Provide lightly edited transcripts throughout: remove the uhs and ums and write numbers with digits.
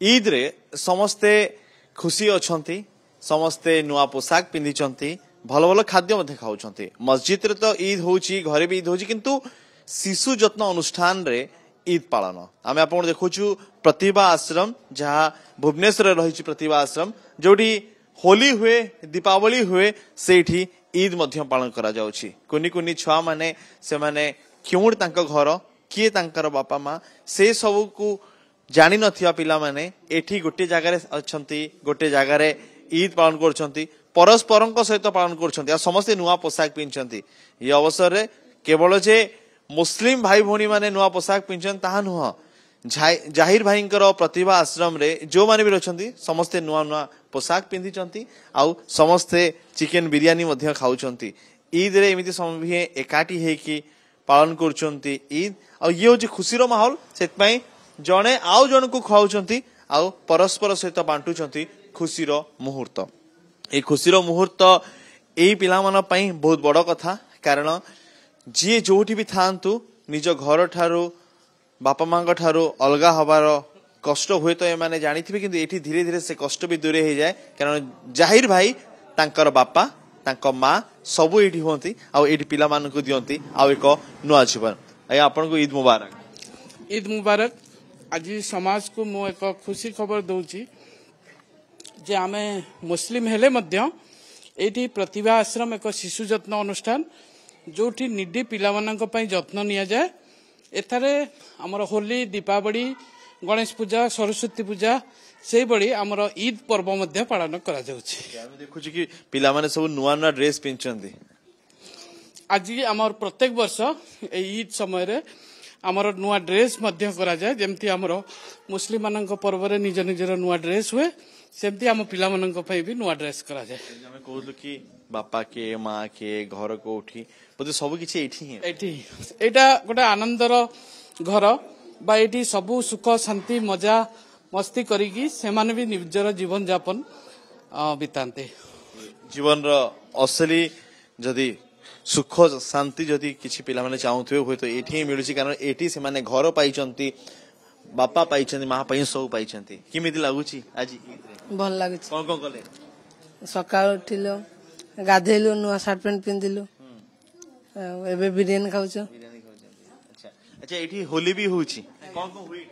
ईद रे समस्ते खुशी अछंती समस्ते नुआ पोशाक पिंधिचंती भल भल खाद्य खाऊंट मस्जिद रे तो ईद होची घरे भी ईद होची किंतु शिशु जत्न अनुष्ठान रे ईद पालन आम आप देखु प्रतिभा आश्रम जहाँ भुवनेश्वर रही प्रतिभा आश्रम जोटी होली हुए दीपावली हुए से ईद पालन करा जाउछि कुनी कुनी छुआ माने से माने क्यों घर किए तांकर बापा माँ से सब को जानी नथिया पिला माने एठी गोटे जगार अच्छंती गोटे जगार ईद पालन करछंती परस्पर सहित पालन करछंती आ समस्त नुआ पोशाक पिंचंती ये अवसर रे केवल जे मुस्लिम भाई भौणी माने नुआ पोशाक पिंचन ताहा नुह जाहिर भाई प्रतिभा आश्रम रे जो माने भी रछंती समस्ते नुआ नुआ पोशाक पिंधिचंती आउ समस्ते चिकेन बिरियानी मध्य खाउचंती ईद रे एमिति समभिए एकाठी हेकी पालन करछंती ईद आ ये होची खुशीर माहौल सेतपई जणे आउ जण को खाउचंती आउ परस्पर सहित बांटुचंती खुशीर मुहूर्त ए खुशीर मुहूर्त एई पिला मन पई बहुत बड़ कथा कारण जी जोठी भी थांतु निज घर ठारू बापा मां ठारू अलगा हबार कष्ट हुए तो एमाने जानिथिबे किंतु एठी धीरे धीरे से कष्ट भी दूरे हो जाए कारण जाहिर भाई तांकर बापा तांकर माँ सबू एठी होंती आ एठी पिला मान को दियंती आ एक नुआ जीवन आया आपन को ईद मुबारक। ईद मुबारक। आज समाज को मु एक खुशी खबर दउची जे आमे मुस्लिम हेले मध्य एठी प्रतिभा आश्रम एक शिशु जत्न अनुष्ठान जोठी निडी पिला मानक पई जत्न निया जाए एथारे हमर होली दीपावली गणेश पूजा सरस्वती पूजा से बड़ी आमर ईद पर्व मध्य पालन करा जाउछि। आमे देखु छी कि पिला माने सब नुआ नुआ ड्रेस पिनचंदी आज आमर प्रत्येक वर्ष ए ईद समय रे आमर नुआ ड्रेस मध्य करा जाए जेमती आमर मुस्लिम मानक पर्व रे निज निजर नुआ ड्रेस हुए सेमती आम पिला मानक पई भी नुआ ड्रेस करा जाए। आमे कहलु कि बापा के माँ के घर को उठी बोधे सब किछि एठी एटा गोटे आनंदर घर बा एठी सबु सुख शांति मजा मस्ती करिकी सेमाने भी निजर जीवन यापन बितांते जीवन रो असली जदी सुख शांति जदी किछि पिला माने चाहुथबे होय तो एठी मिलुछि कारण एठी से माने घर पाइचंती बापा पाइचंती माँ पाइ सब पाइचंती किमिति लागुछि आज भल लागुछि कोन कोन कले सकाळ उठिलो गाधेलु नुआ शर्ट पैंट पिंदिलु एबे बिरियानी खाउछो अच्छा अच्छा एठी होली भी होछि कोन कोन हुई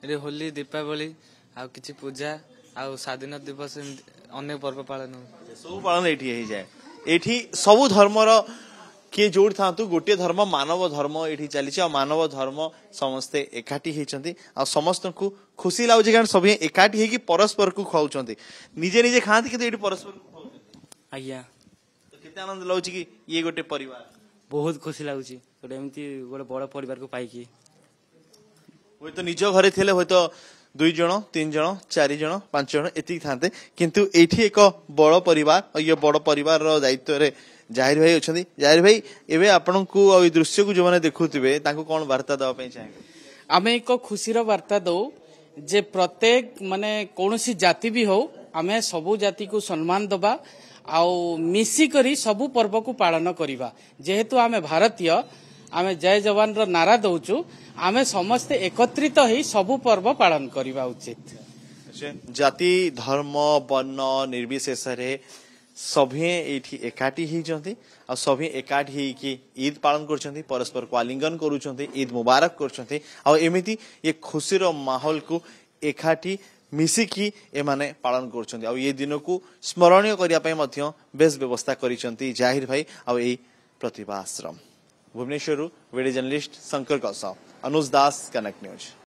रे होली दीपावली आ किछि पूजा आ स्वाधीनता दिवस अनेक पर्व पालन सब पालन एठी हे जाए एठी सब धर्मर किए जोड़ था गोटे धर्म मानव धर्म एठी चली मानव धर्म समस्ते एकाठी होती आ समस्त को खुशी लगुच कारण सब एकाठी होगी परस्पर को खुआउंट निजे निजे खाते कि परस्पर आज्ञा केते आनंद लगुच कि ये गोटे परिवार बहुत खुशी लगुच गोटे एमती गोटे बड़ परिवार को पाई हुए तो निज घरे थे हुए तो 2 जन 3 जन 4 जन 5 जन एति थांते किंतु एठी एक बड़ परिवार और ये बड़ परिवार रो दायित्व रे जाहिर भाई अच्छा जाहिर भाई एवं आपण को दृश्य को जो मैंने देखुवे कौन वार्ता दवाई चाहिए आम एक खुशीर वार्ता दो जे प्रत्येक माने कौनसी जाति भी हो आमे सबु जाति को सम्मान दबा आउ मिसिकरी सबु पर्व को पालन करिबा जेहेतु आमे भारतीय आमे जय जवान रो नारा दउचु आमे समस्ते एकत्रित ही सबु पर्व पालन करिबा उचित। जाति धर्म वर्ण निर्विशेष रे सभी एठी एकाठी होती और सभी एकाठी होकी ईद पालन कर परस्पर को आलिंगन करुँच ईद मुबारक कर एमिति ये खुशीर माहौल को एकाठी मिसिकी एमाने पालन कर ये दिन को स्मरणीय करने बेस व्यवस्था करिसेंती जाहिर भाई और यही प्रतिभा आश्रम। भुवनेश्वर वीडियो जर्नलिस्ट शंकर कौशल अनुज दास कनेक्ट न्यूज।